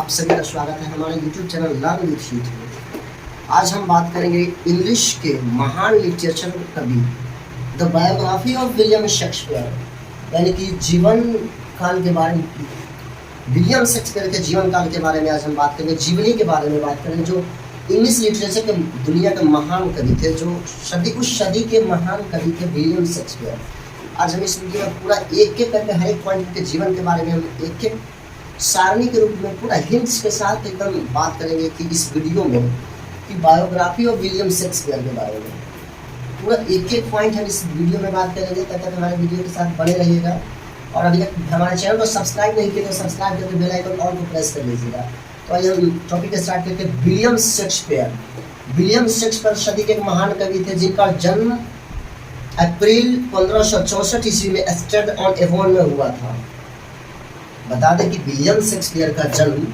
आप सभी का स्वागत है हमारे YouTube channel learn with youth में। आज हम बात करेंगे इंग्लिश के महान लिटरेचर कवि the biography of William Shakespeare, यानी कि जीवन काल के बारे में, विलियम शेक्सपियर के जीवन काल के बारे में आज हम बात करेंगे, जीवनी के बारे में बात करेंगे, जो इंग्लिश लिटरेचर के दुनिया के महान कवि थे, जो उस सदी के महान कवि थे विलियम शेक्सपियर। आज हम इस वीडियो में पूरा एक एक करके हर एक पॉइंट के जीवन के बारे में हम एक एक सारणी के रूप में पूरा हिंट्स के साथ एकदम बात करेंगे कि इस वीडियो में कि बायोग्राफी ऑफ विलियम शेक्सपियर के बारे में पूरा एक एक पॉइंट हम इस वीडियो में बात करेंगे। तब तक हमारे वीडियो के साथ बने रहिएगा और अभी तक हमारे चैनल को सब्सक्राइब नहीं किया तो सब्सक्राइब करके बेल आइकन ऑल को प्रेस कर लीजिएगा। तो आइए हम टॉपिक स्टार्ट करते हैं। William Shakespeare. विलियम शेक्सपियर सदी के एक महान कवि थे जिनका जन्म अप्रैल 1564 ईस्वी में स्ट्रेड ऑन एवोन में हुआ था। बता दें कि विलियम शेक्सपियर का जन्म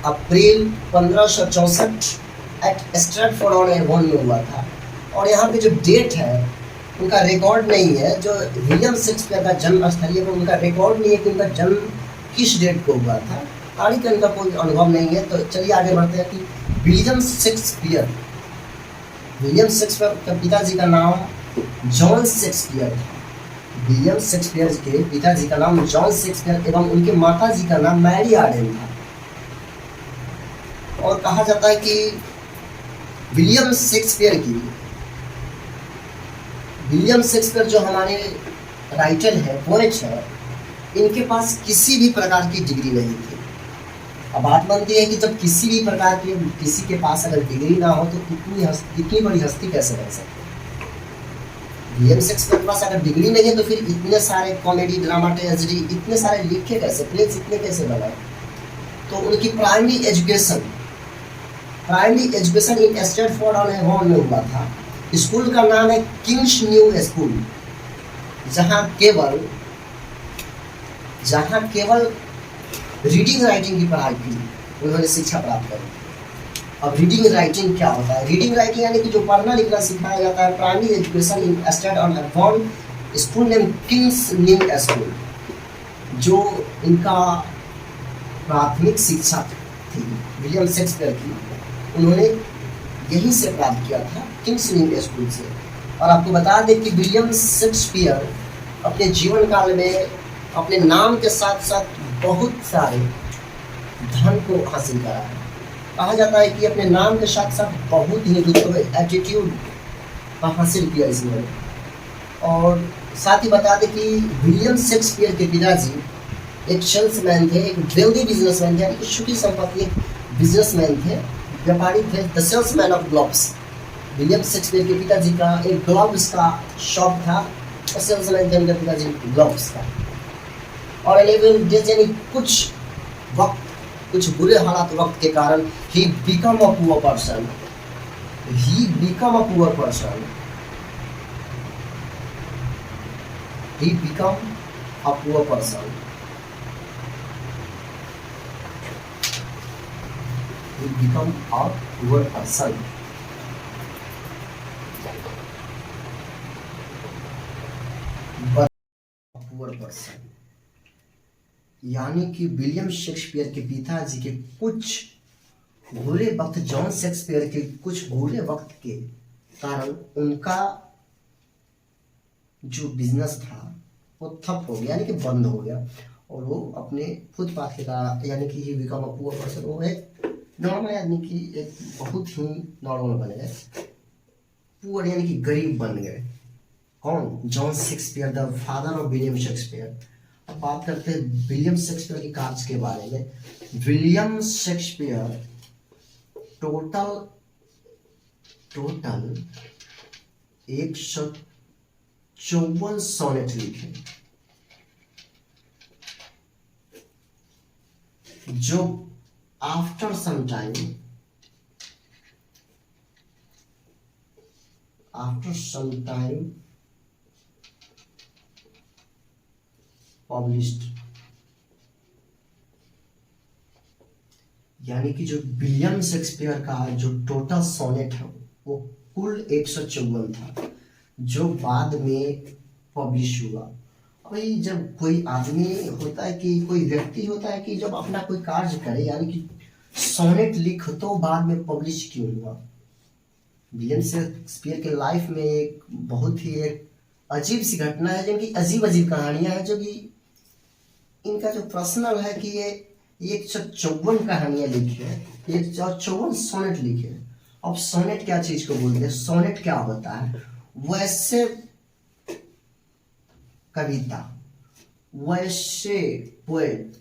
अप्रैल 1564 एट स्ट्रेटफोर्ड ऑन एवोन में हुआ था। और यहाँ पे जो डेट है उनका रिकॉर्ड नहीं है, जो विलियम शेक्सपियर का जन्म स्थल है उनका रिकॉर्ड नहीं है कि उनका जन्म किस डेट को हुआ था। तारीख का इनका कोई अनुभव नहीं है। तो चलिए आगे बढ़ते हैं कि विलियम शेक्सपियर के पिताजी का नाम जॉन शेक्सपियर था। विलियम शेक्सपियर के पिताजी का नाम जॉन शेक्सपियर एवं उनके माताजी का नाम मैरी आर्डेन था। और कहा जाता है कि विलियम शेक्सपियर जो हमारे राइटर है, पोएट है, इनके पास किसी भी प्रकार की डिग्री नहीं थी। अब बात बनती है कि जब किसी भी प्रकार की किसी के पास अगर डिग्री ना हो तो इतनी बड़ी हस्ती कैसे बन सकती है। विलियम शेक्सपियर के पास अगर डिग्री नहीं है तो फिर इतने सारे कॉमेडी, ड्रामा, ट्रेजेडी इतने सारे लिखे कैसे, प्लेस इतने कैसे बनाए। तो उनकी primary education in Stratford on Avon में हुआ था। स्कूल का नाम है किंग्स न्यू स्कूल, जहाँ केवल रीडिंग राइटिंग की पढ़ाई की उन्होंने शिक्षा प्राप्त करी। अब रीडिंग राइटिंग क्या होता है? रीडिंग राइटिंग यानी कि जो पढ़ना लिखना सिखाया जाता है। Primary education in straight on Avon school name Kings new school, जो इनका प्राथमिक शिक्षा थी विलियम शेक्सपियर की, उन्होंने यहीं से प्राप्त किया था, किंग्स न्यू स्कूल से। और आपको बता दें कि विलियम शेक्सपियर अपने जीवन काल में अपने नाम के साथ साथ बहुत सारे धन को हासिल करा है। कहा जाता है कि अपने नाम के साथ साथ बहुत ही रुतबे, एटीट्यूड का हासिल किया इसने। और साथ ही बता दें कि विलियम शेक्सपियर के पिताजी एक सेल्समैन थे, एक वेल्दी बिजनेसमैन थे, यानी कि सुखी संपत्ति एक बिजनेसमैन थे, व्यापारी थे, the salesman of globes. William Shakespeare के पिताजी का एक ग्लोब्स का शॉप था और सेल्समैन थे उनके पिताजी ग्लोब्स का। और यानी कुछ बुरे हालात वक्त के कारण he become a poor person. He become a poor person. He become a poor person. He become a poor person. But a poor person. यानी कि विलियम शेक्सपियर के पिताजी के कुछ बुरे वक्त, जॉन शेक्सपियर के कुछ बुरे वक्त के कारण उनका जो बिजनेस था वो ठप हो गया, यानी कि बंद हो गया। और वो अपने फुटपाथ के कारण, यानी कि he become a poor person, वो एक नॉर्मल आदमी की एक बहुत ही नॉर्मल बन गए, पुअर यानी कि गरीब बन गए। कौन? John Shakespeare, the father of William Shakespeare. अब बात करते हैं विलियम शेक्सपियर के कार्य के बारे में। विलियम शेक्सपियर टोटल 154 सोनेट लिखे, जो आफ्टर सम टाइम पब्लिश्ड। यानी कि जो विलियम शेक्सपियर का जो टोटल सोनेट है वो कुल 154 था, जो बाद में पब्लिश हुआ। भाई जब कोई आदमी होता है कि कोई व्यक्ति होता है कि जब अपना कोई कार्य करे यानी कि सोनेट लिख तो बाद में पब्लिश क्यों हुआ। विलियम शेक्सपियर के लाइफ में एक बहुत ही एक अजीब सी घटना है, जिनकी अजीब अजीब कहानियां हैं, जो कि इनका जो पर्सनल है कि ये 154 कहानियां लिखी है, 154 सोनेट लिखे हैं। अब सोनेट क्या चीज को बोलते हैं, सोनेट क्या होता है, वैसे कविता, वैसे पोएट,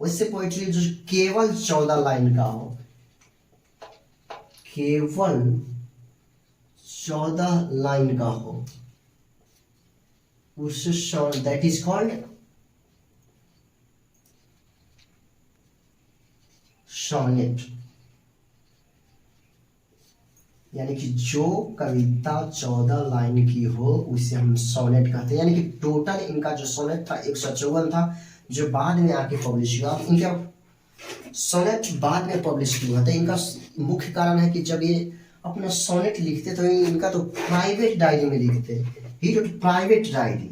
वैसे पोएट्री जो केवल 14 लाइन का हो, केवल 14 लाइन का हो, उस दैट इज कॉल्ड सोनेट। यानी कि जो कविता 14 लाइन की हो उसे हम सोनेट कहते हैं। यानी कि टोटल इनका जो सोनेट था 154 था, जो बाद में आके पब्लिश हुआ। इनका सोनेट बाद में पब्लिश हुआ था। इनका मुख्य कारण है कि जब ये अपना सोनेट लिखते तो इनका तो प्राइवेट डायरी में लिखते, he wrote private diary,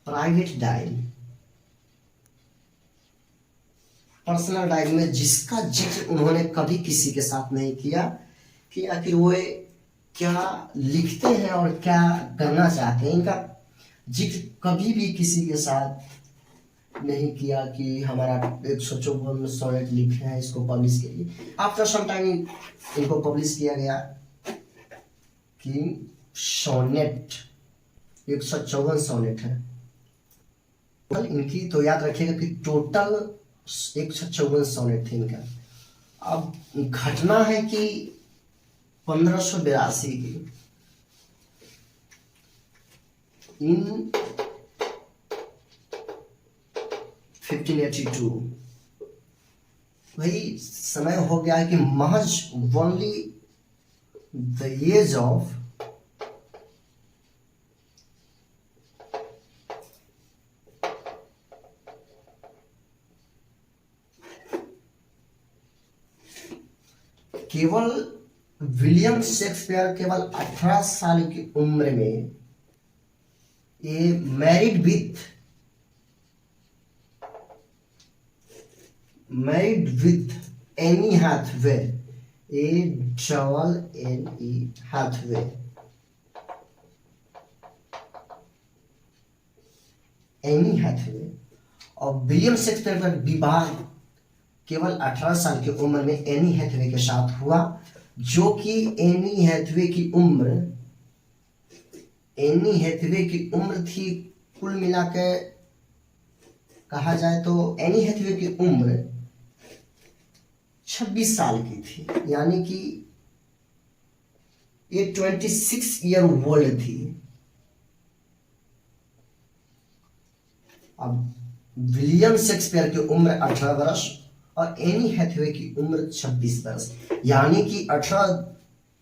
private diary, personal diary में, जिसका जिक्र उन्होंने कभी किसी के साथ नहीं किया कि आखिर वो क्या लिखते हैं और क्या करना चाहते हैं। इनका जिक्र कभी भी किसी के साथ नहीं किया कि हमारा 154 सोनेट लिखे हैं, इसको पब्लिश करिए। आफ्टर सम टाइम इनको पब्लिश किया गया कि सोनेट 154 सोनेट है इनकी। तो याद रखिएगा कि टोटल 154 सोनेट थे इनका। अब घटना है कि 1582 की इन 1582 वही समय हो गया है कि महज ओनली द एज ऑफ केवल विलियम शेक्सपियर केवल 18 साल की उम्र में ये married with Anne Hathaway, ANNE Hathaway, Anne Hathaway और विलियम शेक्सपियर का विवाह केवल 18 साल की उम्र में एनी हैथवे के साथ हुआ, जो कि एनी हैथवे की उम्र थी कुल मिलाकर कहा जाए तो एनी हैथवे की उम्र 26 साल की थी। यानी कि ये 26 ईयर ओल्ड थी। अब विलियम शेक्सपियर की उम्र 18 वर्ष और एनी हैथवे की उम्र 26 वर्ष। यानी कि 18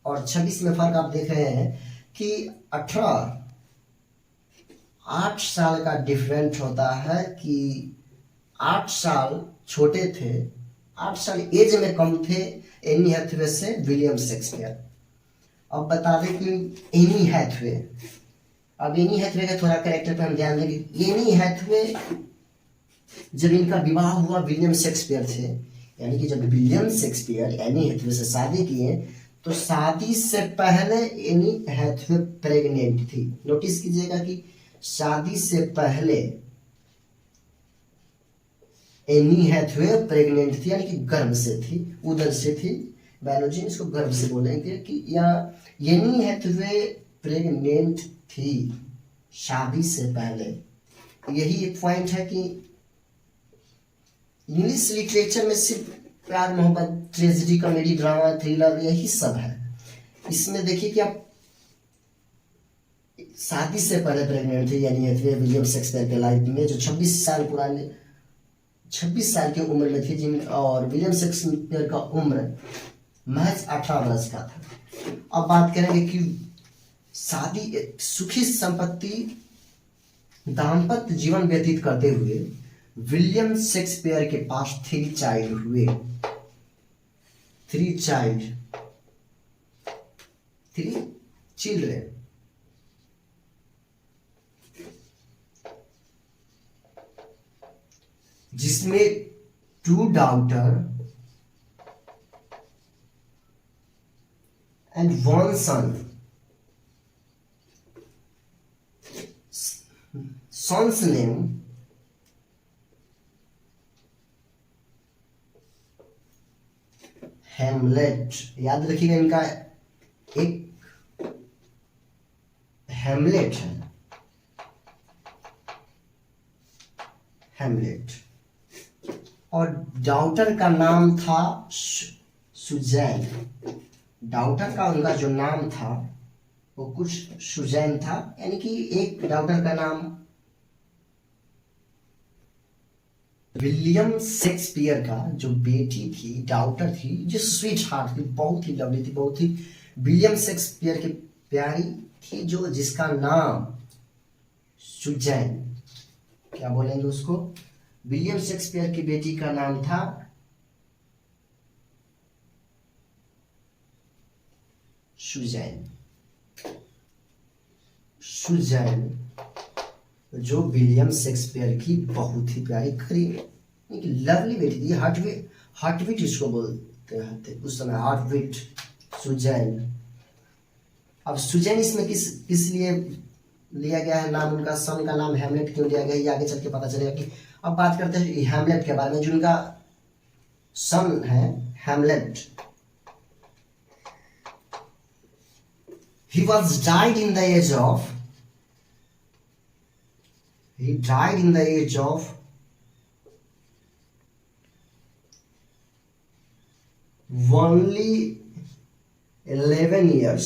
और 26 में फर्क आप देख रहे हैं कि 8 साल का डिफरेंट होता है, कि 8 साल छोटे थे, 8 साल एज में कम थे एनी हैथवे से विलियम शेक्सपियर। अब बता दें कि एनी हैथवे, अब एनी हैथवे का थोड़ा कैरेक्टर पे हम ध्यान देंगे। एनी हैथवे जब इनका विवाह हुआ विलियम शेक्सपियर से, यानी कि जब विलियम शेक्सपियर एनी हैथवे से शादी किए तो शादी से पहले एनी हैथवे प्रेग्नेंट थी। नोटिस कीजिएगा कि शादी से पहले एनी हैथवे प्रेग्नेंट थी, यानी कि गर्भ से थी, उदर से थी। बायोलॉजी में इसको गर्भ से बोलेंगे कि या एनी हैथवे प्रेग्नेंट थी शादी से पहले। यही एक पॉइंट है कि इंग्लिश लिटरेचर में सिर्फ प्यार, मोहब्बत, ट्रेजेडी, कॉमेडी, ड्रामा, थ्रिलर यही सब है। इसमें देखिए कि आप शादी से पहले प्रेग्नेंट थे यानी विलियम शेक्सपियर के लाइफ में, जो 26 साल की उम्र में थी, जिन और विलियम शेक्सपियर का उम्र महज 18 वर्ष का था। अब बात करेंगे कि शादी, सुखी संपत्ति, दाम्पत्य जीवन व्यतीत करते हुए विलियम शेक्सपियर के पास 3 चाइल्ड हुए। 3 चिल्ड्रेन। जिसमें 2 daughter and 1 son. son's name Hamlet. याद रखिएगा, इनका एक हेमलेट है, हेमलेट। और डॉटर का नाम था सुजैन। डॉटर का उनका जो नाम था वो कुछ सुजैन था, यानी कि एक डॉटर का नाम विलियम शेक्सपियर का जो बेटी थी, डॉटर थी, जो स्वीट हार्ट थी, बहुत ही लवली थी, बहुत ही विलियम शेक्सपियर की प्यारी थी, जो जिसका नाम सुजैन, क्या बोलेंगे उसको, विलियम शेक्सपियर की बेटी का नाम था सुजैन। सुजैन जो विलियम शेक्सपियर की बहुत ही प्यारी करीब लवली बेटी थी। हार्टविट इसको बोलते थे उस समय, हार्टविट, सुजैन। अब सुजैन इसमें किस लिए लिया गया है नाम, उनका सन का नाम हेमलेट क्यों लिया गया, ये आगे चल के पता चलेगा। कि अब बात करते हैं हेमलेट के बारे में, जिनका सन है हेमलेट। He died in the age of only 11 years।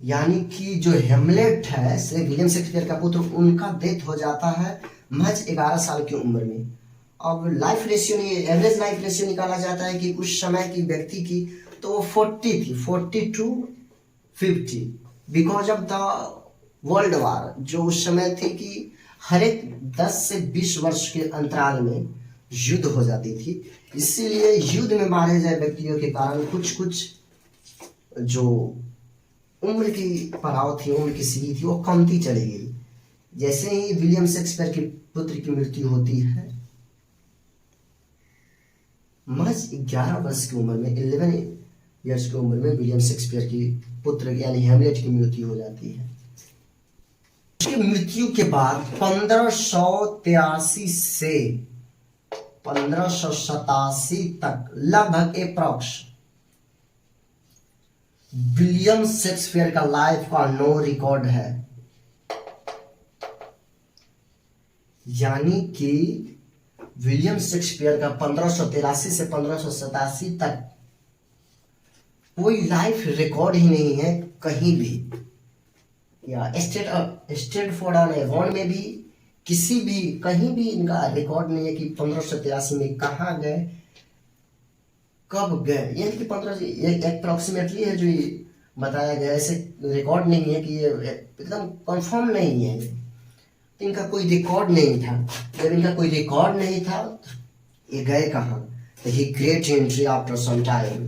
यानी कि जो हेमलेट है, सर विलियम शेक्सपियर का पुत्र, उनका डेथ हो जाता है महज 11 साल की उम्र में। अब life ratio, average life ratio निकाला जाता है कि उस समय की व्यक्ति की, तो वो 40 थी, 40 to 50, because of the world war, जो उस समय थी कि हर एक 10 से 20 वर्ष के अंतराल में युद्ध हो जाती थी। इसीलिए युद्ध में मारे गए व्यक्तियों के कारण कुछ कुछ जो उम्र की पड़ाव थी, उम्र की सीढ़ी थी, वो कमती चली गई। जैसे ही विलियम शेक्सपियर के पुत्र की मृत्यु होती है, महज 11 वर्ष की उम्र में, 11 ईयर्स की उम्र में विलियम शेक्सपियर की पुत्र यानी हेमलेट की मृत्यु हो जाती है। उसकी मृत्यु के बाद 1583 से 1587 तक लगभग अप्रॉक्स विलियम शेक्सपियर का लाइफ का नो रिकॉर्ड है। यानी कि विलियम शेक्सपियर का 1583 से 1587 तक कोई लाइफ रिकॉर्ड ही नहीं है कहीं भी, या स्टैनफोर्ड ऑन एवॉन में भी, किसी भी कहीं भी इनका रिकॉर्ड नहीं है कि 1583 में कहाँ गए, कब गए। यानी कि 15 अप्रोक्सीमेटली है जो बताया गया, ऐसे रिकॉर्ड नहीं है कि ये एकदम कंफर्म नहीं है। तो इनका कोई रिकॉर्ड नहीं था। जब इनका कोई रिकॉर्ड नहीं था, ये गए कहाँ, तो he great entry after some time.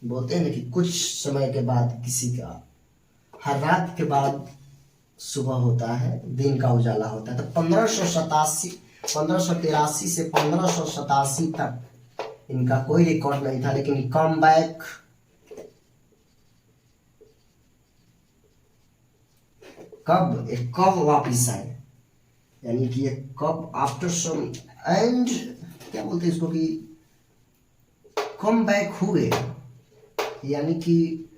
बोलते हैं ना कि कुछ समय के बाद किसी का, हर रात के बाद सुबह होता है, दिन का उजाला होता है। तो 1583 से 1587 तक इनका कोई रिकॉर्ड नहीं था, लेकिन कम बैक कब वापिस आए, यानी कि ये कब आफ्टर सम एंड, क्या बोलते हैं इसको, कि कम बैक हुए, यानी कि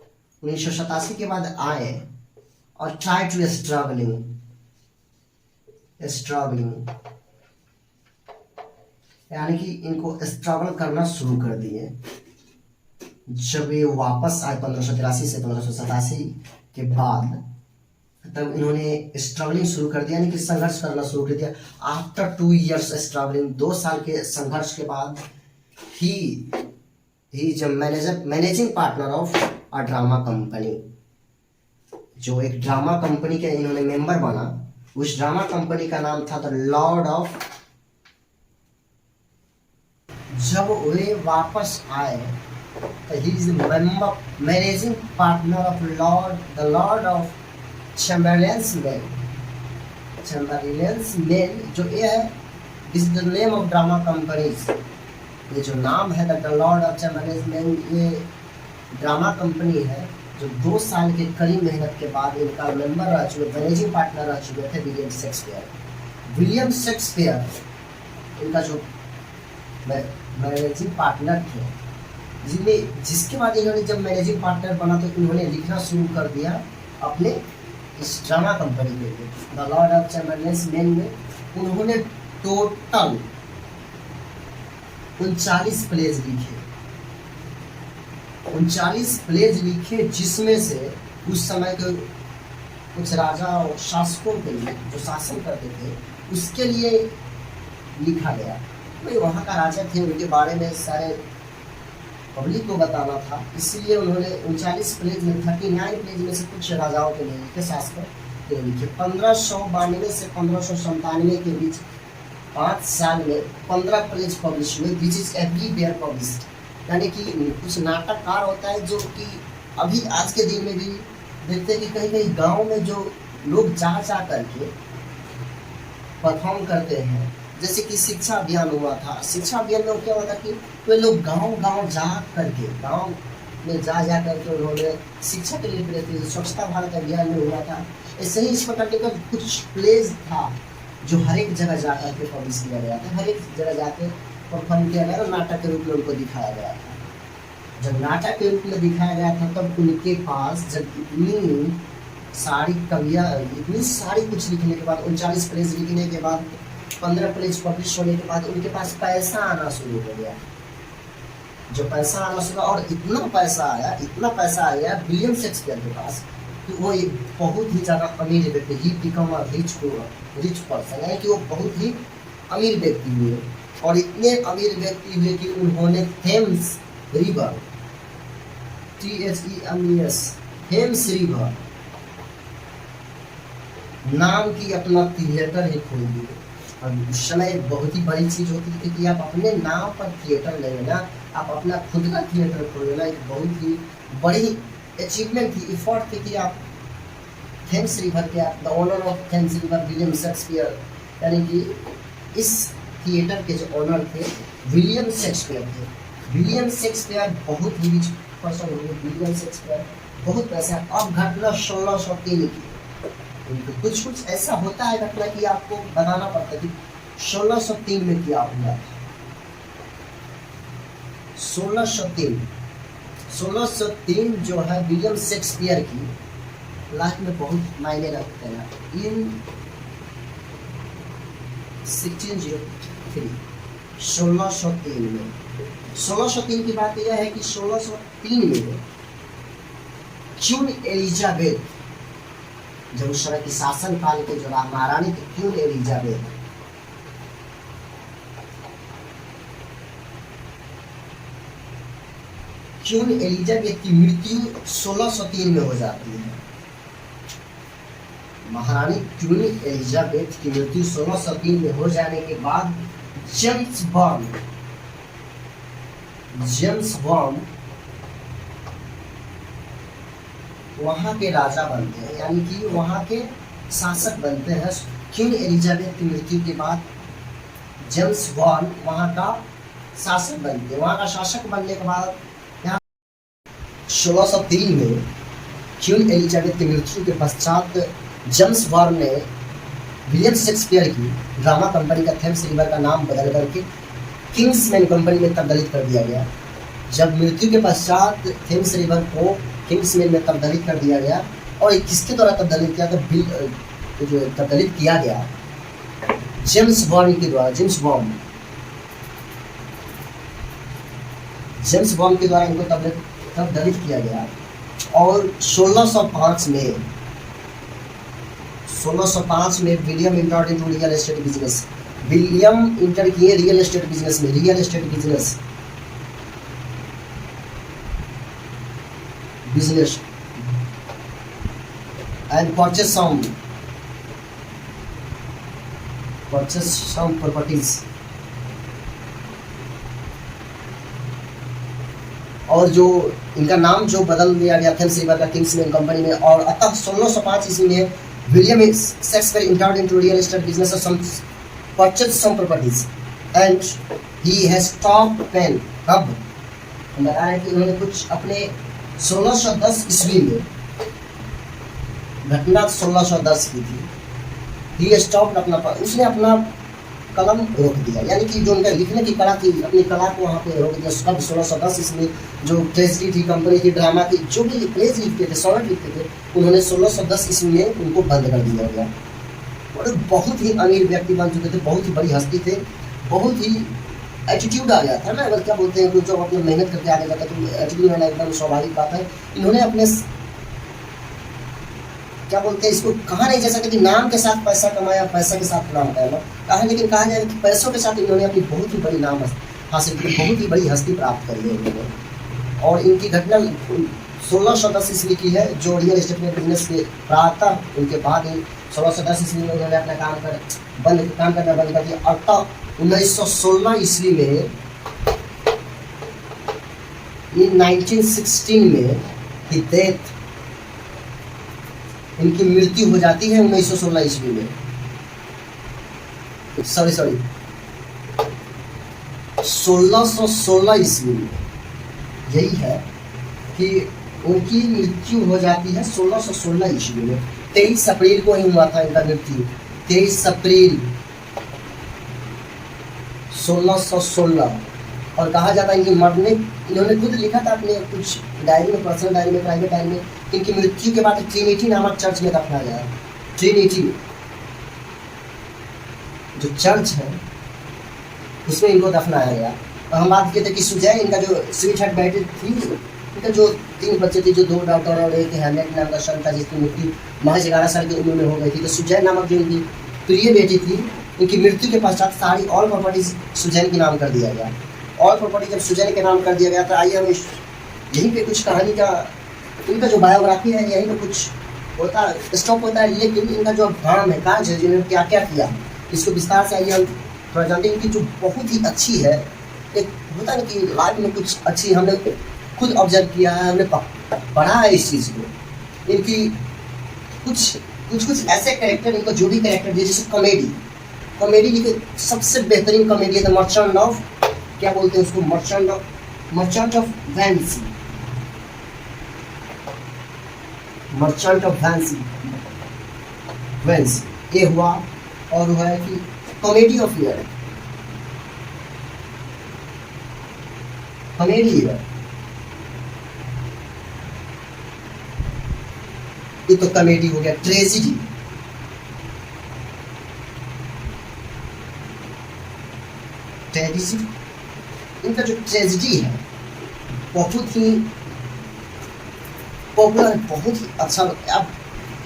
1987 के बाद आए और ट्राई टू स्ट्रगलिंग, यानी कि इनको स्ट्रगल करना शुरू कर दिए। जब ये वापस आए 1583 से 1587 के बाद, तब इन्होंने स्ट्रगलिंग शुरू कर दिया, यानी कि संघर्ष करना शुरू कर दिया। आफ्टर 2 years स्ट्रगलिंग, 2 साल के संघर्ष के बाद he is managing partner of a drama company. जो एक ड्रामा कंपनी के इन्होंने मेंबर बना, उस ड्रामा कंपनी का नाम था द लॉर्ड ऑफ। जब वे वापस आए, he is member managing partner of the Lord of Chamberlain's में। ऑप्शन द रिलायंस मेन, जो ये है this the name of drama companies, ये जो नाम है द लॉर्ड ऑफ मैनेजमेंट, ये ड्रामा कंपनी है जो 2 साल के कड़ी मेहनत के बाद इनका मेंबर रह चुके, मैनेजिंग पार्टनर रह चुके थे विलियम शेक्सपियर। विलियम शेक्सपियर इनका जो मैनेजिंग पार्टनर थे, जिसके बाद इन्होंने जब मैनेजिंग पार्टनर बना तो इन्होंने लिखना शुरू कर दिया अपने इस ड्रामा कंपनी के लिए द लॉर्ड ऑफ चैम्बरलेंस मैन में। उन्होंने टोटल 39 प्लेज लिखे, 39 प्लेज लिखे, जिसमें से उस समय के कुछ राजा और शासकों के लिए जो शासन करते थे उसके लिए लिखा गया। भाई वहाँ का राजा थे, उनके बारे में सारे पब्लिक को बताना था, इसलिए उन्होंने 39 प्लेज में 39 प्लेज में से कुछ राजाओं के लिए लिखे, शासकों के लिए लिखे। 1592 से 1597 के बीच 5 साल में 15 प्लेज पब्लिश हुए, विच इज एवरीवेयर पब्लिश्ड। यानी कि कुछ नाटककार होता है जो कि अभी आज के दिन में भी देखते हैं कि कहीं कहीं गांव में जो लोग जा करके परफॉर्म करते हैं, जैसे कि शिक्षा अभियान हुआ था। शिक्षा अभियान में क्या हुआ था कि वे लोग गांव जा करके उन्होंने शिक्षा के लिए प्रेरित थे। स्वच्छता भारत अभियान में हुआ था। ऐसे ही इस प्रकार के कुछ प्लेज था जो हर एक जगह जा करके पब्लिश किया गया था, हर एक जगह जाके परफॉर्म किया गया, नाटक के रूप में उनको दिखाया गया था। जब नाटक के रूप में दिखाया गया था तब उनके पास जब इतनी सारी कवियाँ, इतनी सारी कुछ लिखने के बाद, 39 प्लेज लिखने के बाद, 15 प्लेज पब्लिश होने के बाद उनके पास पैसा आना शुरू हो गया। जो पैसा आना शुरू, और इतना पैसा आया विलियम शेक्सपियर के पास कि वो एक बहुत ही ज़्यादा अमीर व्यक्ति, he become a rich person, यानी कि वो बहुत ही अमीर व्यक्ति हुए। और इतने अमीर व्यक्ति हुए कि उन्होंने Thames river, THEMES, Thames river नाम की अपना थिएटर ही खोल दिए। और उस समय बहुत ही बड़ी चीज़ होती थी कि आप अपने नाम पर थिएटर ले लेना, आप अपना खुद का थिएटर खोल लेना, एक बहुत ही बड़ी अचीवमेंट थी, इफोर्ट थी कि आप थेम्स रिवर के, आप the owner of Thames river William Shakespeare, यानी कि इस थिएटर के जो ओनर थे विलियम शेक्सपियर थे। विलियम शेक्सपियर बहुत ही रिच पर्सन हुए। विलियम शेक्सपियर बहुत पैसा। अब घटना 1603 की, कुछ ऐसा होता है घटना कि आपको बताना पड़ता है कि 1603 में क्या हुआ। 1603 जो है विलियम शेक्सपियर की लाइफ में बहुत मायने रखते हैं। इन 1603 में 1603 की बात यह है कि 1603 में क्वीन एलिजाबेथ, जब उस समय की शासन काल के जो महारानी थी क्वीन एलिजाबेथ, क्वीन एलिजाबेथ की मृत्यु 1603 में हो जाती है। महारानी क्वीन एलिजाबेथ की मृत्यु 1603 में हो जाने के बाद जेम्स बॉर्न वहाँ के राजा बनते हैं, यानी कि वहाँ के शासक बनते हैं। क्वीन एलिजाबेथ की मृत्यु के बाद जेम्स बॉर्न वहाँ का शासक बनते हैं। वहाँ का शासक बनने के बाद यहाँ 1603 में क्वीन एलिजाबेथ की मृत्यु के पश्चात जेम्स बॉर्न ने विलियम शेक्सपियर की ड्रामा कंपनी का थेम्स रिवर का नाम बदल करके किंग्समैन कंपनी में तब्दील कर दिया गया। जब मृत्यु के पश्चात थेम्स रिवर को किंग्समैन में तब्दील कर दिया गया, और किसके द्वारा तब्दील किया था, जो तब्दील किया गया जेम्स बॉर्न के द्वारा। जेम्स बॉर्न के द्वारा इनको तब्दील किया गया। और 1605 में William entered into real estate business. William enter किए रियल एस्टेट बिजनेस में, business and purchase some properties. और जो इनका नाम जो बदल दिया गया थेम्स रिवर का किंग्समैन कंपनी में। और अतः 1605 ईस्वी में William Shakespeare entered into real estate business of some purchased some properties and he has stopped pen कब बता रहे हैं कि उन्होंने कुछ अपने 1610 ईस्वी में घटना 1610 की थी। ही स्टॉप अपना उसने अपना कलम रोक दिया, यानी कि जो उनका लिखने की कला थी अपनी कला को वहाँ पे रोक दिया। कब 1610 ईस्वी जो ट्रेजिडी थी, कंपनी की, ड्रामा की, जो भी प्लेज लिखते थे, सोनेट लिखते थे, उन्होंने 1610 ईस्वी में उनको बंद कर दिया गया। और बहुत ही अमीर व्यक्ति बन चुके थे, बहुत ही बड़ी हस्ती थे, बहुत ही एटीट्यूड आ गया था ना, अगर क्या बोलते हैं, जो अपनी मेहनत करके आगे जाता है तो एटीट्यूड आना एकदम स्वाभाविक बात है। इन्होंने अपने क्या बोलते हैं इसको, कहा नहीं जा सकता कि नाम के साथ पैसा कमाया, पैसा के साथ नाम कमाया कहा, लेकिन कहा जाए कि पैसों के साथ इन्होंने अपनी बहुत ही बड़ी नाम हासिल की, बहुत ही बड़ी हस्ती प्राप्त करी है इन्होंने। और इनकी घटना 1610 ईस्वी की है, जो रियल एस्टेट में बिजनेस के प्रातः उनके बाद ही 1610 ईस्वी में उन्होंने अपना काम करना बंद कर दिया। और 1916 ईस्वी में, इन 1916 में ही डेथ, इनकी मृत्यु हो जाती है 1916 ईस्वी में। सॉरी 1616 ईस्वी में यही है कि उनकी मृत्यु हो जाती है 1616 ईस्वी में। 23 अप्रैल को ही हुआ था इनका मृत्यु, 23 अप्रैल 1616। और कहा जाता है इनकी मरने, इन्होंने खुद लिखा था अपने कुछ डायरी में, पर्सनल डायरी में, प्राइवेट डायरी में, इनकी मृत्यु के बाद ट्रिनिटी नामक चर्च में दफनाया गया। ट्रिनिटी जो चर्च है उसमें इनको दफनाया गया। और हम बात किए थे कि सुजैन, इनका जो स्वीट हार्ट बेटी थी, इनका जो 3 बच्चे थे, जो 2 डॉक्टर और एक हैमलेट नाम का सन था जिसकी मृत्यु महज 11 साल की उम्र में हो गई थी। तो सुजैन नामक जो इनकी प्रिय बेटी थी, इनकी मृत्यु के पश्चात सारी ऑल प्रॉपर्टीज सुजैन के नाम कर दिया गया। ऑल प्रॉपर्टी जब सुजैन के नाम कर दिया गया तो आइए हम यहीं पे कुछ कहानी का, इनका जो बायोग्राफी है यहीं पे कुछ होता स्टॉप होता है, लेकिन इनका जो काम है, काज है, जिन्होंने क्या क्या किया, इसको विस्तार से आइए हम थोड़ा जानते हैं। इनकी जो बहुत ही अच्छी है, एक होता है कि लाइफ में कुछ अच्छी हमने खुद ऑब्जर्व किया है, हमने पढ़ा है इस चीज़ को। इनकी कुछ ऐसे कैरेक्टर, इनको जो भी कैरेक्टर दिए, जैसे कॉमेडी लिखे, सबसे बेहतरीन कॉमेडी है द मर्चेंट ऑफ, क्या बोलते हैं उसको, merchant of Venice, merchant of Venice ये हुआ। और हुआ है कि comedy of errors, comedy errors, ये तो कॉमेडी हो गया। ट्रेजिडी, इनका जो ट्रेजिडी है बहुत ही पॉपुलर, बहुत ही अच्छा। अब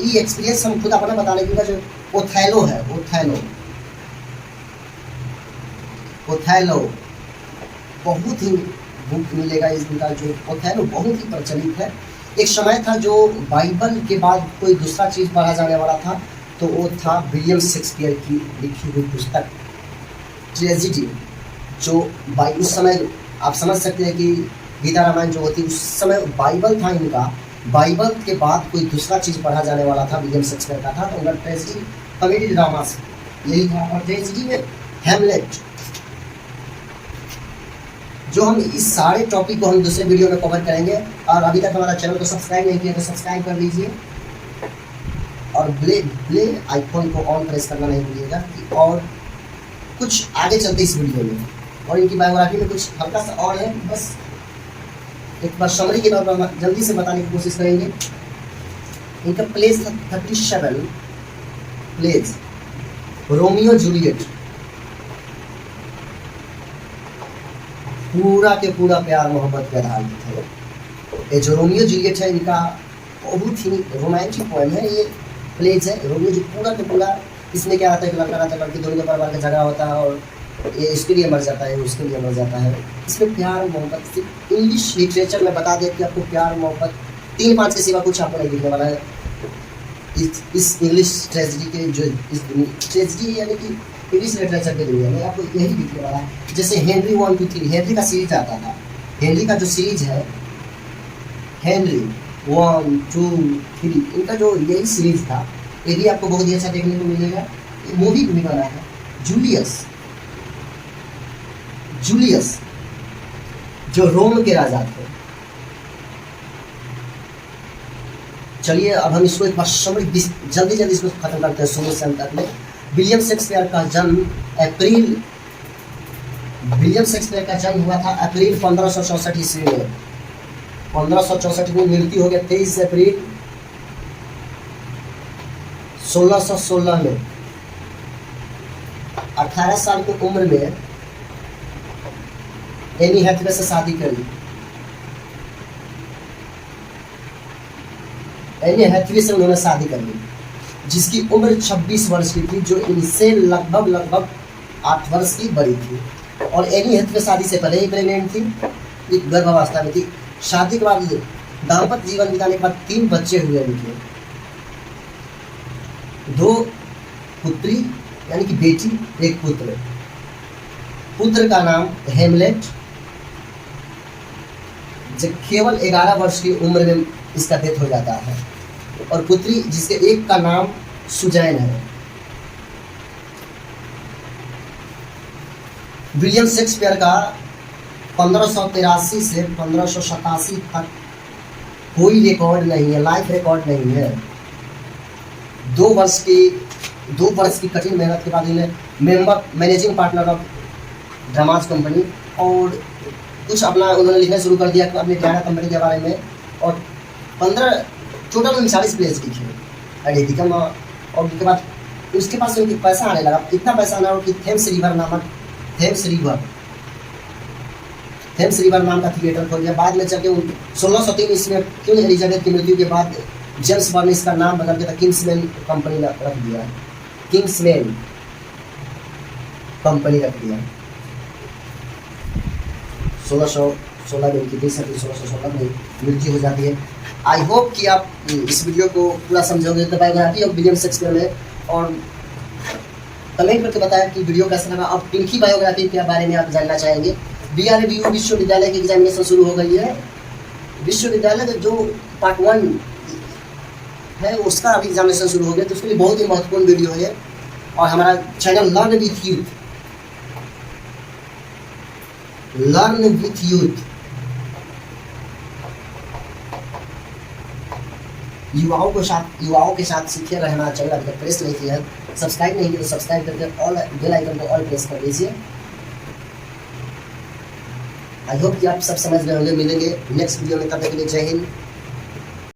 ये एक्सपीरियंस हम खुद अपना बताने की, जो ओथेलो है, ओथेलो बहुत ही बुक मिलेगा इसका, जो ओथेलो बहुत ही प्रचलित है। एक समय था जो बाइबल के बाद कोई दूसरा चीज़ पढ़ा जाने वाला था, तो वो था विलियम शेक्सपियर की लिखी हुई पुस्तक ट्रेजिडी, जो उस समय आप समझ सकते हैं कि गीता रामायण जो होती, उस समय बाइबल था इनका। बाइबल के बाद कोई दूसरा चीज़ पढ़ा जाने वाला था, विलियम शेक्सपियर का था, तो उनका ट्रेजिडी कॉमेडी ड्रामा से यही था। और ट्रेजिडी में हैमलेट, जो हम इस सारे टॉपिक को हम दूसरे वीडियो में कवर करेंगे। और अभी तक हमारा चैनल को सब्सक्राइब नहीं किया तो सब्सक्राइब कर लीजिए, और ब्ले आइकॉन को ऑन प्रेस करना नहीं भूलिएगा। और कुछ आगे चलते इस वीडियो में, और इनकी बायोग्राफी में कुछ हल्का सा और है, बस एक बार समरी के तौर पर जल्दी से बताने की कोशिश करेंगे। इनका प्लेस था 37 प्लेस, रोमियो जूलियट, पूरा के पूरा प्यार मोहब्बत पे आधारित है। ये जो रोमियो जूलियट है, इनका बहुत ही रोमांटिक पोएम है। ये प्लेज है रोमियो जो पूरा के पूरा, इसमें क्या आता है कि लड़का रहता है, लड़की, दोनों के परिवार का झगड़ा होता है, और ये इसके लिए मर जाता है, उसके लिए मर जाता है। इसमें प्यार मोहब्बत, सिर्फ इंग्लिश लिटरेचर में बता दें कि आपको प्यार मोहब्बत 3-5 के सिवा कुछ आपको नहीं लिखने वाला है इस इंग्लिश ट्रेजिडी के, जो इस ट्रेजिडी यानी कि इंग्लिश लिटरेचर के दुनिया में आपको यही लिखने वाला है। जैसे हेनरी 1, 2, 3, हेनरी का सीरीज आता था, हेनरी का जो सीरीज है, हेनरी 1, 2, 3, इनका जो यही सीरीज था, ये भी आपको बहुत ही अच्छा देखने को मिलेगा। मूवी भी बना है जूलियस, जूलियस जो रोम के राजा थे। चलिए अब हम इसको एक बार जल्दी जल्दी इसको खत्म करते हैं शुरू से अंत तक में। विलियम शेक्सपियर का जन्म हुआ था अप्रैल 1564 ईस्वी में। 1564 में मृत्यु हो गया 23 अप्रैल 1616 में। 18 साल की उम्र में एनी हैथवे से शादी कर ली। एनी हैथवे से उन्होंने शादी कर ली, जिसकी उम्र 26 वर्ष की थी, जो इनसे लगभग 8 वर्ष की बड़ी थी। और एनी हैथवे शादी से पहले ही प्रेग्नेंट थी, एक गर्भावस्था में थी। शादी के बाद दाम्पत्य जीवन बिताने के बाद 3 बच्चे हुए उनके। 2 पुत्री यानी कि बेटी, 1 पुत्र। पुत्र का नाम हेमलेट, जब केवल 11 वर्ष की उम्र में इसका डेथ हो जाता है। और पुत्री जिसके एक का नाम सुजैन है। विलियम शेक्सपियर का 1583 से 1587 तक कोई रिकॉर्ड नहीं है, लाइफ रिकॉर्ड नहीं है। 2 वर्ष की कठिन मेहनत के बाद इन्हें managing partner of dramas company और कुछ अपना उन्होंने लिखना शुरू कर दिया अपनी ड्रामा कंपनी के बारे में। और 15 टोटल 39 प्लेस लिखे एडिकम। और उसके बाद उसके पास उनके पैसा आने लगा, इतना पैसा आना कि थेम्स रिवर नाम का थिएटर खोल दिया। बाद में चल के 1603 ईस्वी में क्वीन एलिजाबेथ की मृत्यु के बाद जेम्स बॉन्ड इसका नाम बदल के किंग्समैन कंपनी रख दिया। किंग्समैन कंपनी रख दिया। 1616 में उनकी 20 अप्रैल 1616 में मृत्यु हो जाती है। आई होप कि आप इस वीडियो को पूरा समझोगे। The biography of William Shakespeare में, और कमेंट करके बताया कि वीडियो कैसा लगा। अब किनकी बायोग्राफी के बारे में आप जानना चाहेंगे। BRBU विश्वविद्यालय की एग्जामिनेशन शुरू हो गई है। विश्वविद्यालय का जो पार्ट 1 है उसका अभी एग्जामिनेशन शुरू हो गया, तो उसके लिए बहुत ही महत्वपूर्ण वीडियो है। और हमारा चैनल लर्न विथ यूथ युवाओं के साथ सीखे रहना चाहिए। अभी तक प्रेस नहीं किया है, सब्सक्राइब नहीं किया तो सब्सक्राइब करके ऑल बेल आइकन को ऑल प्रेस कर लीजिए। आई होप कि आप सब समझ रहे होंगे। मिलेंगे नेक्स्ट वीडियो में, तब तक के लिए जय हिंद।